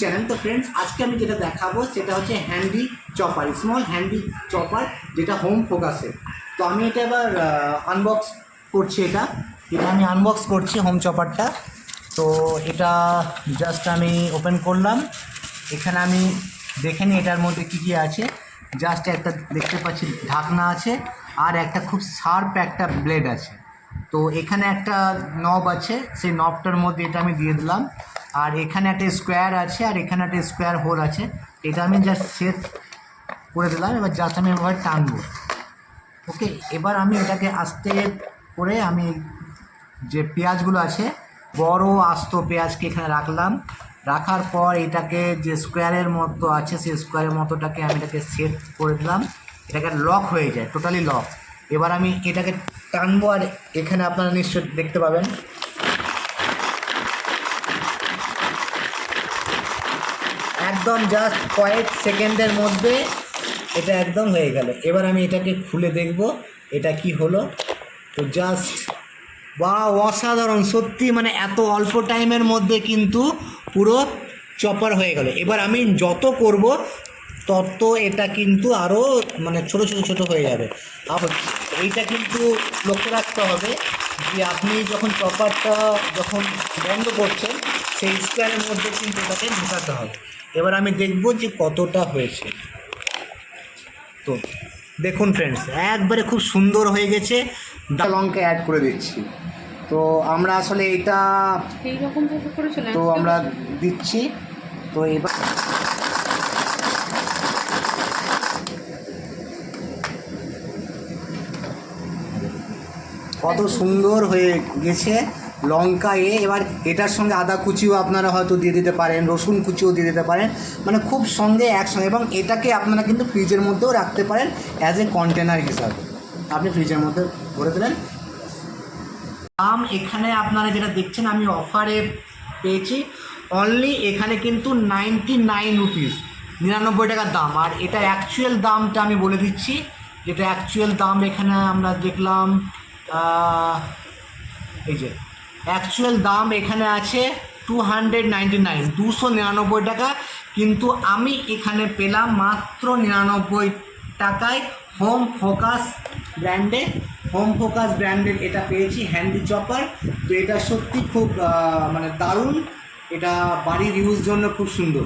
Channel. তো friends, আজকে আমি যেটা দেখাবো সেটা হচ্ছে handy chopper, small handy chopper, যেটা হোম ফোকাসের। তো আমি এটা এবার আনবক্স করছি। এটা আমি আনবক্স করছি হোম চপারটা। তো এটা জাস্ট আমি ওপেন করলাম। এখানে আমি দেখে নিই এটার মধ্যে কী কী আছে। জাস্ট একটা দেখতে পাচ্ছি ঢাকনা আছে, আর একটা খুব শার্প একটা ব্লেড আছে। তো এখানে একটা নব আছে, সেই নবটার মধ্যে এটা আমি দিয়ে দিলাম। আর এখানে একটা স্কোয়ার আছে, আর এখানে একটা স্কোয়ার হোল আছে। এটা আমি জাস্ট সেট করে দিলাম। এবার জাস্ট আমি এভাবে টানবো। ওকে, এবার আমি এটাকে আস্তে করে আমি যে পেঁয়াজগুলো আছে, বড় আস্ত পেঁয়াজকে এখানে রাখলাম। রাখার পর এটাকে যে স্কোয়ারের মতো আছে, সেই স্কোয়ারের মতোটাকে আমি এটাকে সেট করে দিলাম। এটাকে লক হয়ে যায়, টোটালি লক। এবার আমি এটাকে টানবো, আর এখানে আপনারা নিশ্চয়ই দেখতে পাবেন একদম জাস্ট কয়েক সেকেন্ডের মধ্যে এটা একদম হয়ে গেল। এবার আমি এটাকে খুলে দেখব এটা কি হলো। তো জাস্ট বা অসাধারণ, সত্যি মানে এত অল্প টাইমের মধ্যে কিন্তু পুরো চপার হয়ে গেল। এবার আমি যত করব তত এটা কিন্তু আরও মানে ছোটো ছোটো ছোটো হয়ে যাবে। আবার এইটা কিন্তু লক্ষ্য রাখতে হবে যে আপনি যখন চপারটা যখন বন্ধ করছেন, সেই স্কোয়ারের মধ্যে কিন্তু এটাকে ঢোকাতে হবে। এবার আমি দেখব যে কতটা হয়েছে। তো দেখুন ফ্রেন্ডস, একবারে খুব সুন্দর হয়ে গেছে। লঙ্কা অ্যাড করে দিচ্ছি। তো আমরা আসলে এটা এইরকম ভাবে করেছিলেন, তো আমরা দিচ্ছি। তো এবার কত সুন্দর হয়ে গেছে লঙ্কা এবার এটার সঙ্গে আদা কুচিও আপনারা হয়তো দিয়ে দিতে পারেন, রসুন কুচিও দিয়ে দিতে পারেন, মানে খুব সঙ্গে একসঙ্গে। এবং এটাকে আপনারা কিন্তু ফ্রিজের মধ্যেও রাখতে পারেন অ্যাজ এ কন্টেনার হিসাবে। আপনি ফ্রিজের মধ্যে ভরে দিলেন। দাম এখানে আপনারা যেটা দেখছেন আমি অফারে পেয়েছি অনলি, এখানে কিন্তু 99 রুপিস, 99 টাকার দাম। আর এটা অ্যাকচুয়াল দামটা আমি বলে দিচ্ছি, যেটা অ্যাকচুয়াল দাম এখানে আমরা দেখলাম। এই যে অ্যাকচুয়াল দাম এখানে আছে 299, 299 টাকা। কিন্তু আমি এখানে পেলাম মাত্র 99 টাকায় হোম ফোকাস ব্র্যান্ডের এটা পেয়েছি হ্যান্ডি চপার। তো এটা সত্যি খুব মানে দারুণ, এটা বাড়ির ইউজ জন্য খুব সুন্দর।